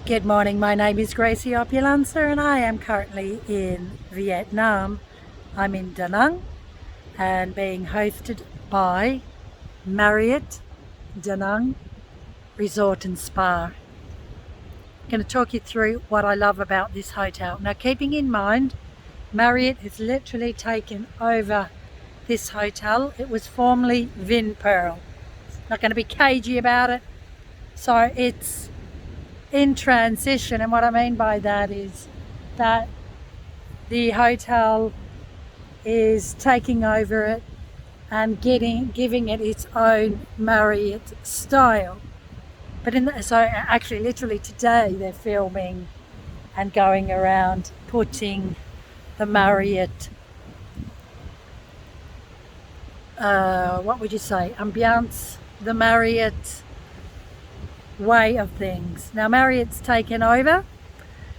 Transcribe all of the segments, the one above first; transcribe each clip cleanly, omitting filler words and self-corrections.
Good morning, my name is Gracie Opulancer and I am currently in Vietnam. I'm in Da Nang and being hosted by Marriot Danang Resort and Spa. I'm going to talk you through what I love about this hotel. Now, keeping in mind, Marriott has literally taken over this hotel. It was formerly Vin Pearl. Not going to be cagey about it. So it's in transition, and what I mean by that is that the hotel is taking over it and giving it its own Marriott style. But so actually literally today they're filming and going around putting the Marriott what would you say, ambiance, the Marriott way of things. Now Marriott's taken over,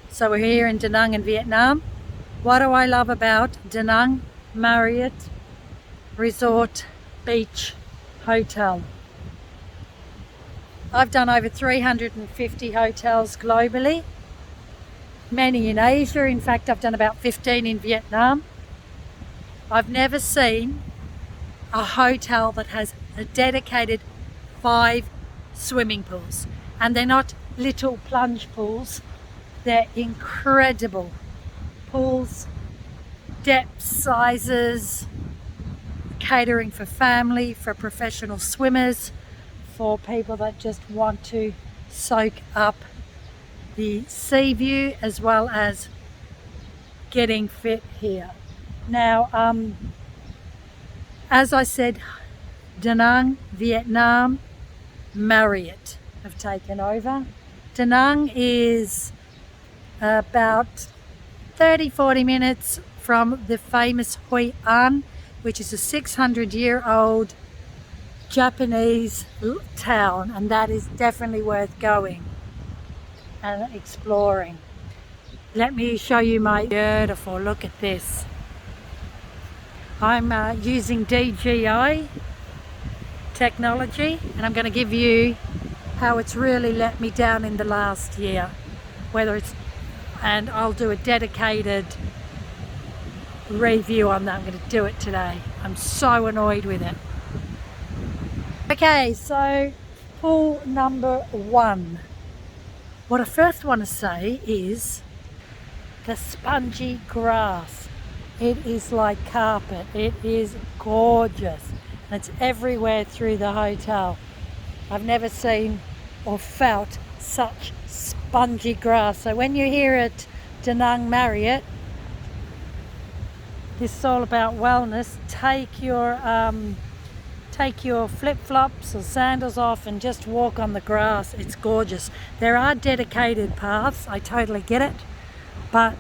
so we're here in Da Nang in Vietnam. What do I love about Da Nang Marriott Resort Beach Hotel? I've done over 350 hotels globally, many in Asia. In fact, I've done about 15 in Vietnam. I've never seen a hotel that has a dedicated 5 swimming pools, and they're not little plunge pools, they're incredible pools, depth sizes, catering for family, for professional swimmers, for people that just want to soak up the sea view as well as getting fit here. Now as I said, Da Nang, Vietnam, Marriott have taken over. Da Nang is about 30-40 minutes from the famous Hoi An, which is a 600-year-old Japanese town, and that is definitely worth going and exploring. Let me show you my beautiful, look at this. I'm using DJI technology, and I'm going to give you how it's really let me down in the last year, and I'll do a dedicated review on that. I'm going to do it today. I'm so annoyed with it. Okay, so pool number 1. What I first want to say is the spongy grass. It is like carpet. It is gorgeous. And it's everywhere through the hotel. I've never seen or felt such spongy grass. So when you're here at Da Nang Marriott, this is all about wellness. Take your flip-flops or sandals off and just walk on the grass. It's gorgeous. There are dedicated paths, I totally get it, but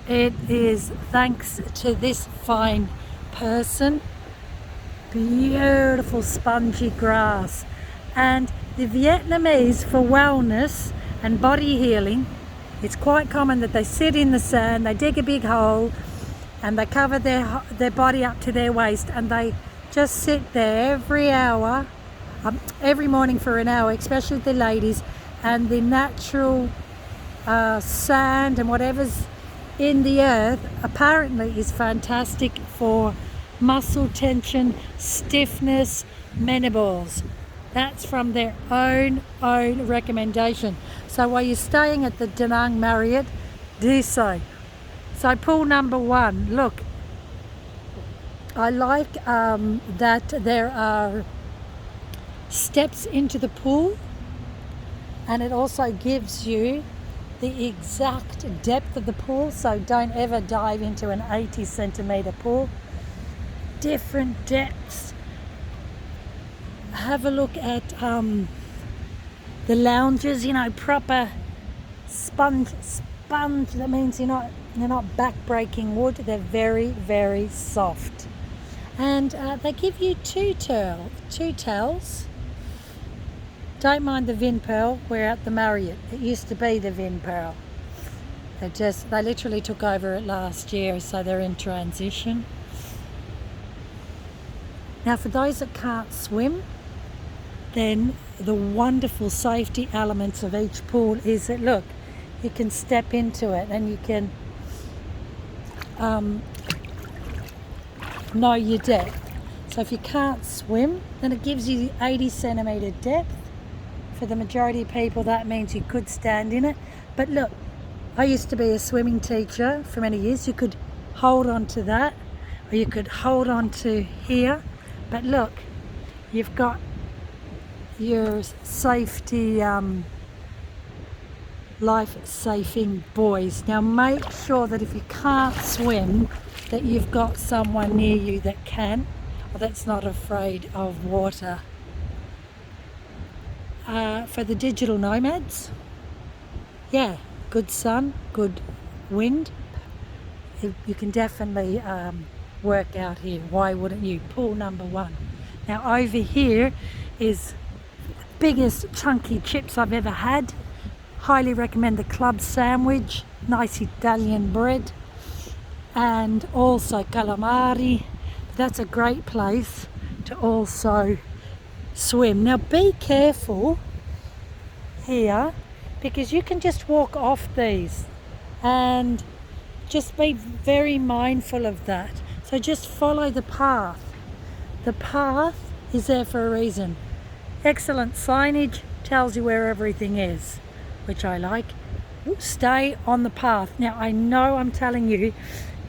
it is thanks to this fine person. Beautiful spongy grass. And the Vietnamese, for wellness and body healing, it's quite common that they sit in the sand, they dig a big hole and they cover their body up to their waist, and they just sit there every hour, every morning for an hour, especially the ladies, and the natural sand and whatever's in the earth apparently is fantastic for muscle tension, stiffness, menopause. That's from their own recommendation. So while you're staying at the Da Nang Marriott, do so. So pool number 1, look, I like that there are steps into the pool, and it also gives you the exact depth of the pool, so don't ever dive into an 80 centimetre pool. Different depths. Have a look at the lounges, proper sponge. That means they're not back-breaking wood. They're very, very soft. And they give you two towels. Don't mind the Vin Pearl. We're at the Marriott. It used to be the Vin Pearl. They literally took over it last year, so they're in transition. Now, for those that can't swim, then the wonderful safety elements of each pool is that, look, you can step into it and you can know your depth. So if you can't swim, then it gives you 80 centimetre depth. For the majority of people, that means you could stand in it. But look, I used to be a swimming teacher for many years. You could hold on to that, or you could hold on to here. But look, you've got your safety, life-saving buoys. Now make sure that if you can't swim, that you've got someone near you that can, or that's not afraid of water. For the digital nomads, yeah, good sun, good wind. You can definitely work out here. Why wouldn't you? Pool number 1. Now over here is the biggest chunky chips I've ever had. Highly recommend the club sandwich, nice Italian bread, and also calamari. That's a great place to also swim. Now be careful here, because you can just walk off these, and just be very mindful of that. So just follow the path. The path is there for a reason. Excellent signage, tells you where everything is, which I like. Stay on the path. Now I know I'm telling you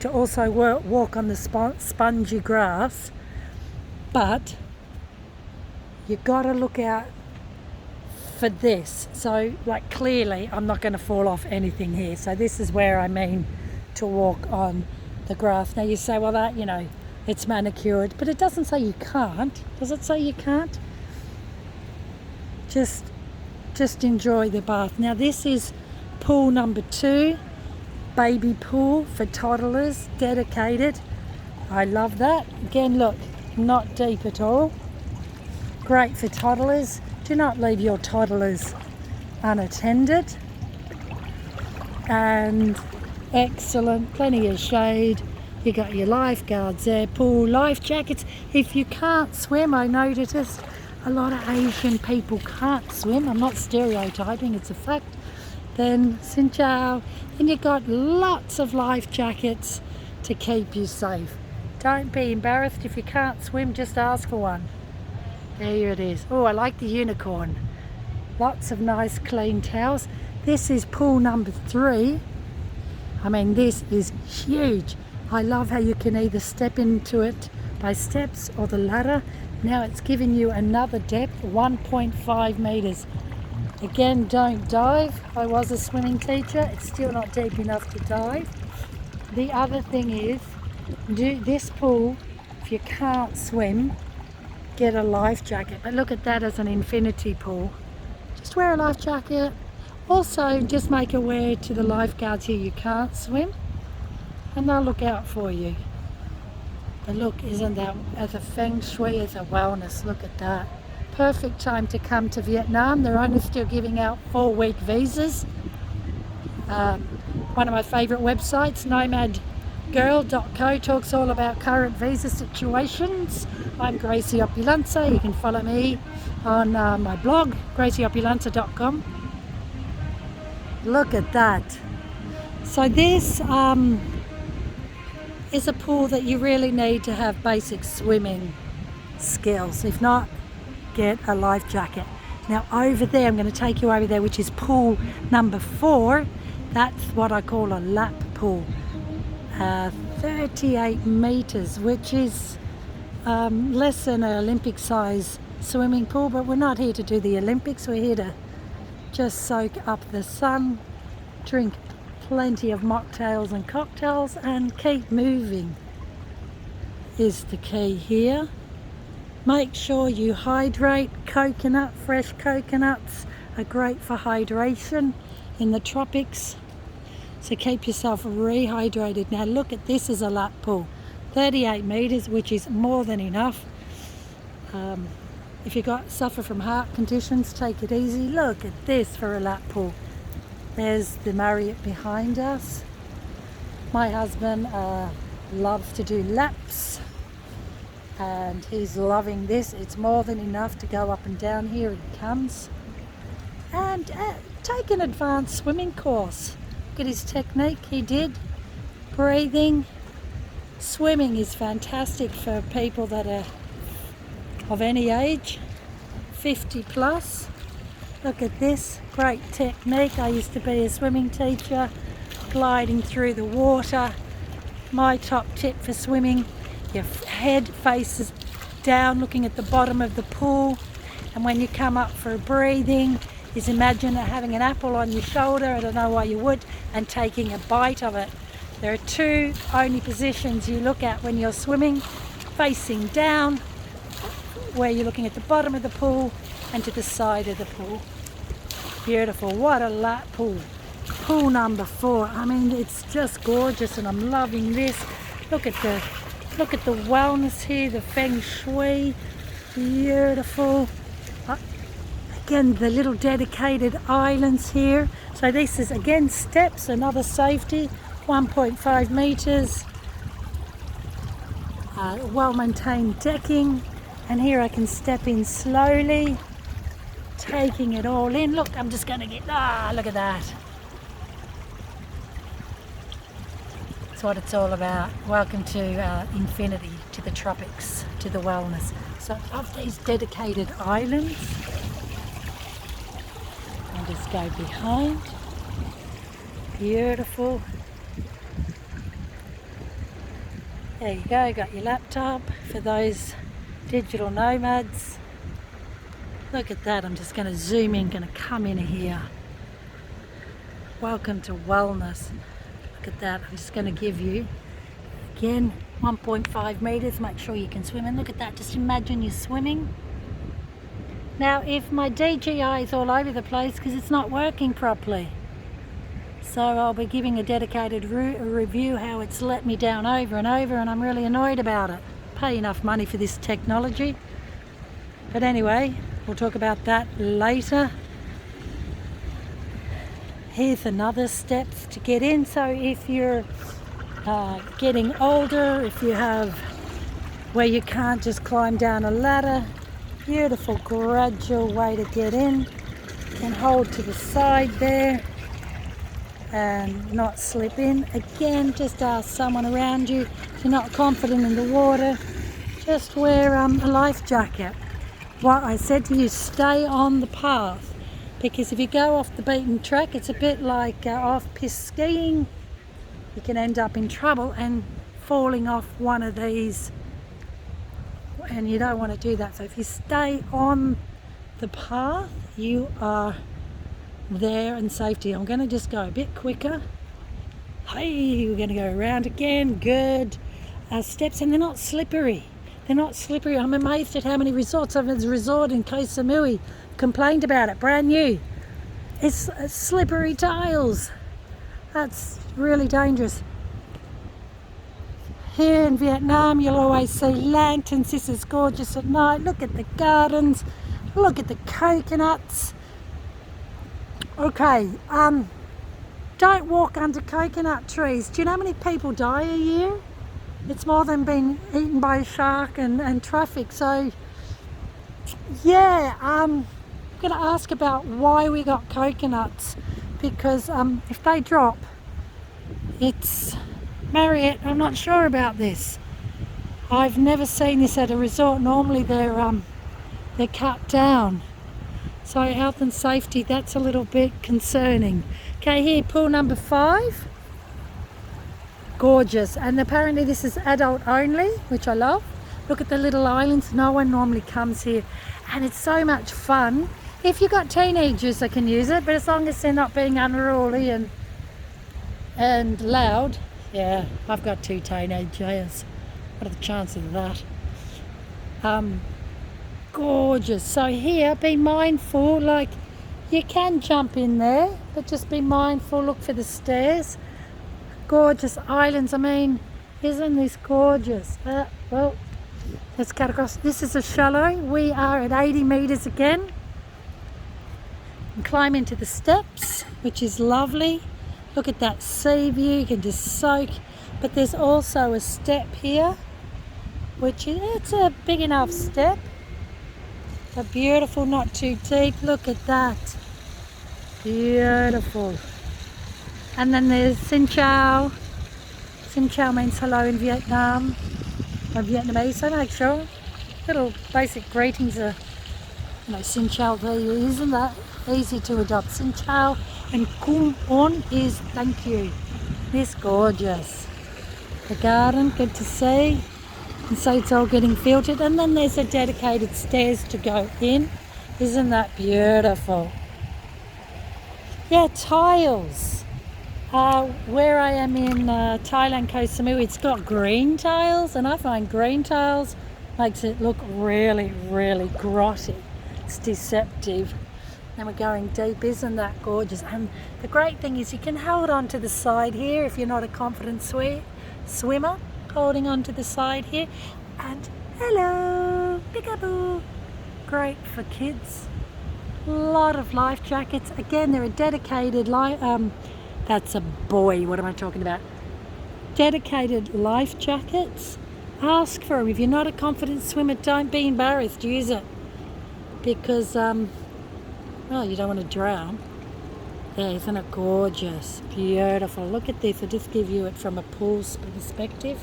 to also walk on the spongy grass, but you've got to look out for this. So like clearly I'm not going to fall off anything here. So this is where I mean to walk on the grass. Now you say, well, that, you know, it's manicured, but it doesn't say you can't. Does it say you can't? Just enjoy the bath. Now this is pool number 2, baby pool for toddlers, dedicated. I love that. Again, look, not deep at all. Great for toddlers. Do not leave your toddlers unattended. And excellent, plenty of shade. You got your lifeguards there, pool, life jackets. If you can't swim, I noticed a lot of Asian people can't swim. I'm not stereotyping, it's a fact. Then xin chào. And you got lots of life jackets to keep you safe. Don't be embarrassed if you can't swim, just ask for one. There it is. Oh, I like the unicorn. Lots of nice clean towels. This is pool number 3. I mean, this is huge. I love how you can either step into it by steps or the ladder. Now it's giving you another depth, 1.5 meters. Again, don't dive. I was a swimming teacher. It's still not deep enough to dive. The other thing is, do this pool, if you can't swim, get a life jacket. But look at that as an infinity pool. Just wear a life jacket. Also, just make aware to the lifeguards here you can't swim, and they'll look out for you. But look, isn't that as a feng shui, as a wellness? Look at that. Perfect time to come to Vietnam. They're only still giving out 4-week visas. One of my favourite websites, nomadgirl.co, talks all about current visa situations. I'm Gracie Opulenza. You can follow me on my blog, gracieopulenza.com. Look at that. So this is a pool that you really need to have basic swimming skills. If not, get a life jacket. Now over there, I'm going to take you over there, which is pool number 4. That's what I call a lap pool. 38 meters, which is less than an Olympic size swimming pool, but we're not here to do the Olympics. We're here to just soak up the sun, drink plenty of mocktails and cocktails, and keep moving is the key here. Make sure you hydrate. Coconut, fresh coconuts are great for hydration in the tropics, so keep yourself rehydrated. Now look at this as a lap pool, 38 meters, which is more than enough. If you suffer from heart conditions, take it easy. Look at this for a lap pool. There's the Marriott behind us. My husband loves to do laps, and he's loving this. It's more than enough to go up and down. Here he comes. And take an advanced swimming course. Look at his technique he did. Breathing. Swimming is fantastic for people that are of any age, 50 plus. Look at this, great technique. I used to be a swimming teacher, gliding through the water. My top tip for swimming, your head faces down looking at the bottom of the pool, and when you come up for breathing is imagine having an apple on your shoulder, I don't know why you would, and taking a bite of it. There are two only positions you look at when you're swimming: facing down, where you're looking at the bottom of the pool, and to the side of the pool. Beautiful. What a lap pool. Pool number 4. I mean, it's just gorgeous, and I'm loving this. Look at the wellness here, the feng shui. Beautiful. Again, the little dedicated islands here. So this is again steps, another safety. 1.5 meters. Well-maintained decking. And here I can step in slowly, taking it all in. Look, I'm just going to get, look at that. That's what it's all about. Welcome to infinity, to the tropics, to the wellness. So of these dedicated islands, I'll just go behind. Beautiful. There you go, got your laptop for those digital nomads. Look at that, I'm just going to zoom in, going to come in here. Welcome to wellness. Look at that, I'm just going to give you, again, 1.5 meters, make sure you can swim. And look at that, just imagine you're swimming. Now, if my DJI is all over the place because it's not working properly, so I'll be giving a dedicated review how it's let me down over and over, and I'm really annoyed about it. Pay enough money for this technology. But anyway, we'll talk about that later. Here's another steps to get in. So if you're getting older, if you have where you can't just climb down a ladder, beautiful gradual way to get in. You can hold to the side there and not slip in. Again, just ask someone around you. If you're not confident in the water, just wear a life jacket. What I said to you, stay on the path, because if you go off the beaten track, it's a bit like off-piste skiing. You can end up in trouble and falling off one of these, and you don't want to do that. So if you stay on the path, you are there and safety. I'm going to just go a bit quicker. Hey, we're going to go around again. Good. Steps, and they're not slippery. They're not slippery. I'm amazed at how many resorts. I've a resort in Koh Samui complained about it, brand new. It's slippery tiles. That's really dangerous. Here in Vietnam, you'll always see lanterns. This is gorgeous at night. Look at the gardens. Look at the coconuts. Okay, don't walk under coconut trees. Do you know how many people die a year? It's more than being eaten by a shark and traffic. So, yeah, I'm going to ask about why we got coconuts, because if they drop, it's Marriott. I'm not sure about this. I've never seen this at a resort. Normally they're cut down. So health and safety, that's a little bit concerning. Okay, here, pool number 5. Gorgeous. And apparently this is adult only, which I love. Look at the little islands. No one normally comes here. And it's so much fun. If you've got teenagers, they can use it, but as long as they're not being unruly and loud. Yeah, I've got 2 teenagers. What are the chances of that? Gorgeous. So here, be mindful, like you can jump in there, but just be mindful, look for the stairs. Gorgeous islands. I mean, isn't this gorgeous? Well, let's cut across. This is a shallow. We are at 80 meters again. And climb into the steps, which is lovely. Look at that sea view. You can just soak. But there's also a step here, which it's a big enough step. But beautiful, not too deep. Look at that. Beautiful. And then there's Xin Chào. Xin Chào means hello in Vietnam, or Vietnamese, so make sure. Little basic greetings are, Xin Chào there, isn't that easy to adopt? Xin Chào, and Kum On is thank you. It's gorgeous. The garden, good to see. And so it's all getting filtered, and then there's a dedicated stairs to go in. Isn't that beautiful? Yeah, tiles. Where I am in Thailand, Koh Samui, it's got green tiles, and I find green tiles makes it look really, really grotty. It's deceptive. And we're going deep. Isn't that gorgeous? And the great thing is you can hold on to the side here if you're not a confident swimmer. Holding on to the side here. And hello, peekaboo. Great for kids. A lot of life jackets. Again, they're a dedicated that's a boy, what am I talking about? Dedicated life jackets. Ask for them. If you're not a confident swimmer, don't be embarrassed, use it. Because, well, you don't want to drown. Yeah, isn't it gorgeous? Beautiful. Look at this, I'll just give you it from a pool perspective.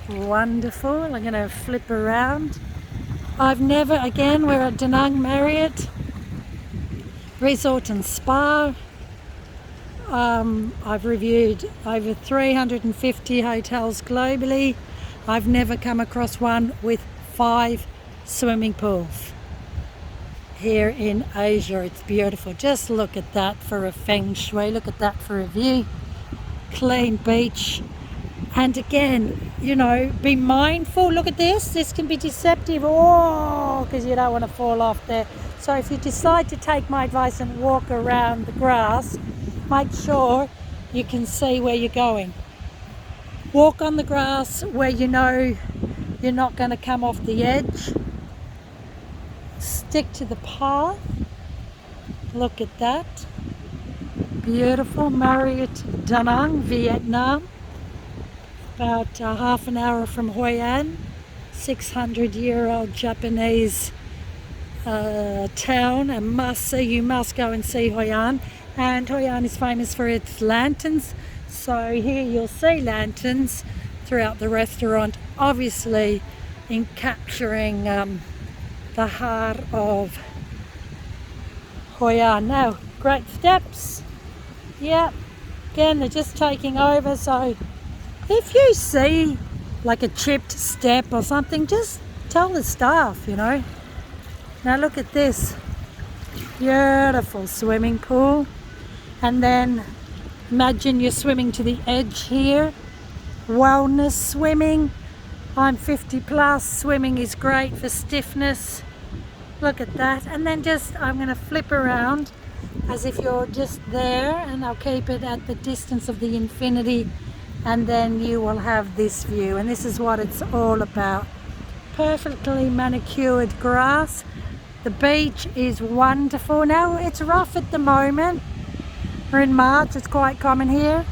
Wonderful. I'm going to flip around. Again, we're at Danang Marriot Resort and Spa. I've reviewed over 350 hotels globally. I've never come across one with 5 swimming pools here in Asia. It's beautiful. Just look at that for a feng shui. Look at that for a view. Clean beach. And again, be mindful. Look at this. This can be deceptive. Oh, because you don't want to fall off there. So if you decide to take my advice and walk around the grass, make sure you can see where you're going. Walk on the grass where you know you're not going to come off the edge. Stick to the path. Look at that. Beautiful. Marriot Danang, Vietnam. About half an hour from Hoi An, 600-year-old Japanese town, a must-see. You must go and see Hoi An. And Hoi An is famous for its lanterns. So here you'll see lanterns throughout the restaurant, obviously in capturing the heart of Hoi An. Now, great steps. Yeah, again, they're just taking over, so if you see like a chipped step or something, just tell the staff, Now look at this. Beautiful swimming pool. And then imagine you're swimming to the edge here. Wellness swimming. I'm 50 plus. Swimming is great for stiffness. Look at that. And then I'm going to flip around as if you're just there, and I'll keep it at the distance of the infinity. And then you will have this view, and this is what it's all about. Perfectly manicured grass. The beach is wonderful. Now it's rough at the moment. We're in March, it's quite common here.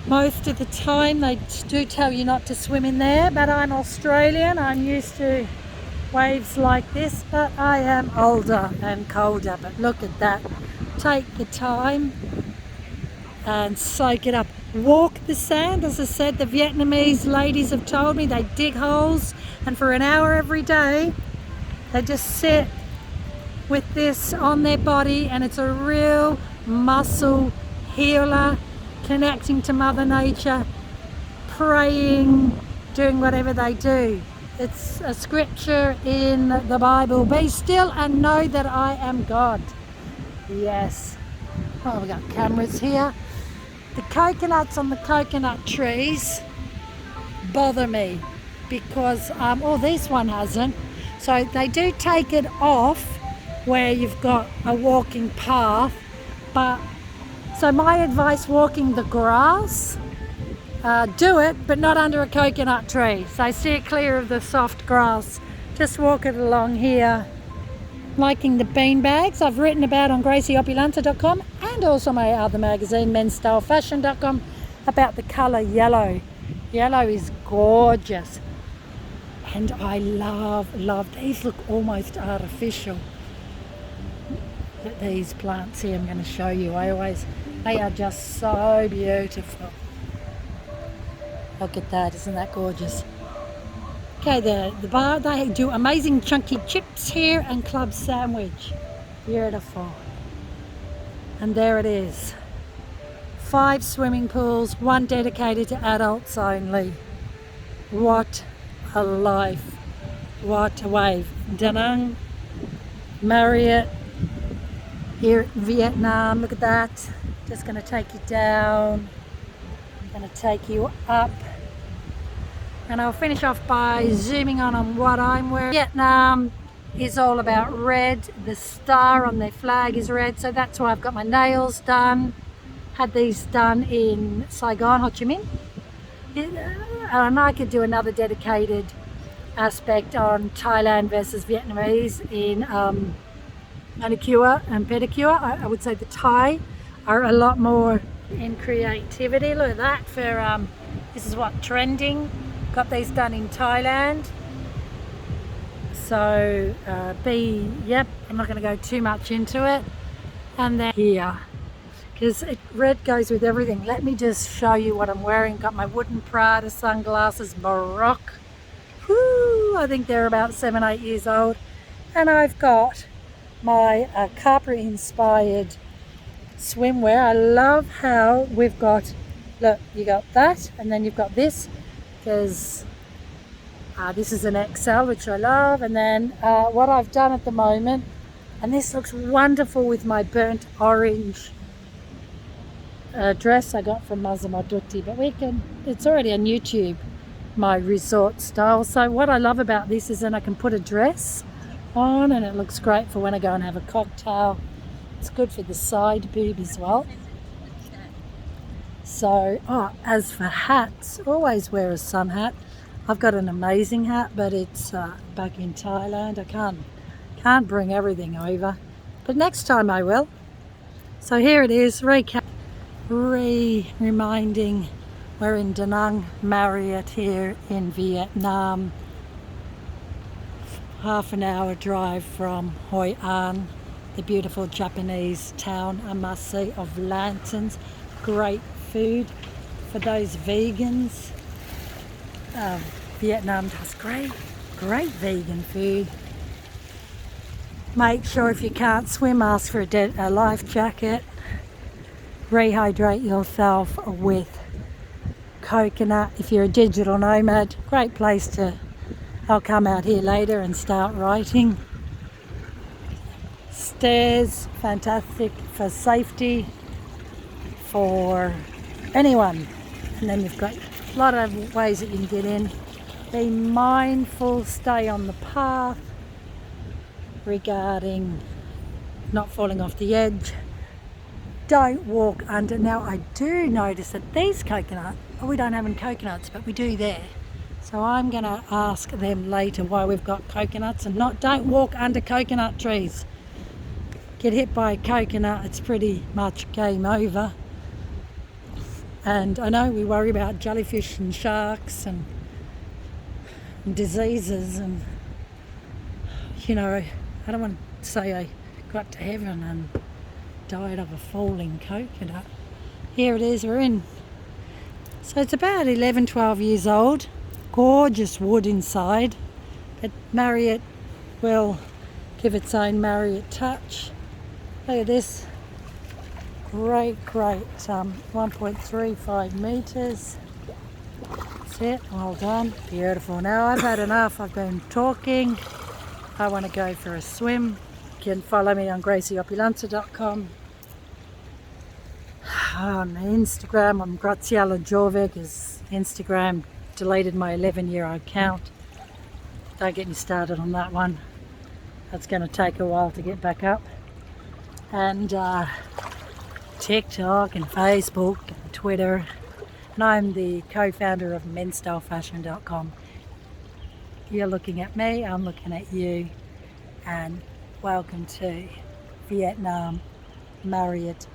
Most of the time they do tell you not to swim in there, but I'm Australian, I'm used to waves like this, but I am older and colder. But look at that. Take the time and soak it up. Walk the sand. As I said, the Vietnamese ladies have told me they dig holes, and for an hour every day they just sit with this on their body, and it's a real muscle healer, connecting to Mother Nature, praying, doing whatever they do. It's a scripture in the Bible. Be still and know that I am God. Yes. Oh, we got cameras here. The coconuts on the coconut trees bother me because, this one hasn't. So they do take it off where you've got a walking path. So my advice, walking the grass, do it, but not under a coconut tree. So steer clear of the soft grass. Just walk it along here. Liking the bean bags I've written about on gracieopulenta.com, and also my other magazine, menstylefashion.com, about the colour yellow. Yellow is gorgeous. And I love, these look almost artificial. These plants here I'm going to show you. They are just so beautiful. Look at that, isn't that gorgeous? Okay, the bar, they do amazing chunky chips here and club sandwich. Beautiful. And there it is. 5 swimming pools, 1 dedicated to adults only. What a life. What a wave. Danang, Marriott, here in Vietnam. Look at that. Just going to take you down. I'm going to take you up. And I'll finish off by zooming on what I'm wearing. Vietnam is all about red. The star on their flag is red, so that's why I've got my nails done. Had these done in Saigon, Ho Chi Minh. And I could do another dedicated aspect on Thailand versus Vietnamese in manicure and pedicure. I would say the Thai are a lot more in creativity. Look at that for this is what trending. Got these done in Thailand. So yep, I'm not going to go too much into it. And then here, because red goes with everything. Let me just show you what I'm wearing. Got my wooden Prada sunglasses, Morocco. Woo, I think they're about 7-8 years old. And I've got my Capri inspired swimwear. I love how we've got, look, you got that, and then you've got this, because this is an XL, which I love. And then what I've done at the moment, and this looks wonderful with my burnt orange dress I got from Massimo-Dutti, but it's already on YouTube, my resort style. So what I love about this is then I can put a dress on and it looks great for when I go and have a cocktail. It's good for the side boob as well. So, as for hats, always wear a sun hat. I've got an amazing hat, but it's back in Thailand. I can't bring everything over, but next time I will. So here it is, reminding we're in Danang, Marriott here in Vietnam. Half an hour drive from Hoi An, the beautiful Japanese town, I must say, of lanterns. Great food for those vegans. Vietnam does great vegan food. Make sure if you can't swim, ask for a life jacket. Rehydrate yourself with coconut. If you're a digital nomad, great place to, I'll come out here later and start writing. Stairs, fantastic for safety, for anyone. And then you've got a lot of ways that you can get in. Be mindful, stay on the path regarding not falling off the edge. Don't walk under. Now I do notice that these coconut, we don't have any coconuts, but we do there. So I'm going to ask them later why we've got coconuts and don't walk under coconut trees. Get hit by a coconut, it's pretty much game over. And I know we worry about jellyfish and sharks and diseases, and you know, I don't want to say I got to heaven and died of a falling coconut. Here it is, we're in. So it's about 11-12 years old. Gorgeous wood inside, but Marriott will give its own Marriott touch. Look at this, great 1.35 metres. That's it, well done, beautiful. Now I've had enough, I've been talking. I want to go for a swim. You can follow me on gracieopulenta.com. On Instagram, I'm Graziella Jove, because Instagram deleted my 11-year account. Don't get me started on that one. That's going to take a while to get back up. And TikTok and Facebook and Twitter. And I'm the co-founder of menstylefashion.com. You're looking at me, I'm looking at you. And welcome to Vietnam, Marriot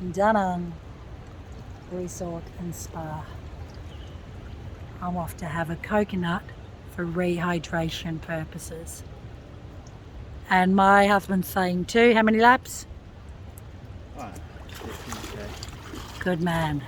Danang Resort and Spa. I'm off to have a coconut for rehydration purposes. And my husband's saying too, how many laps? Oh, 15K. Good man.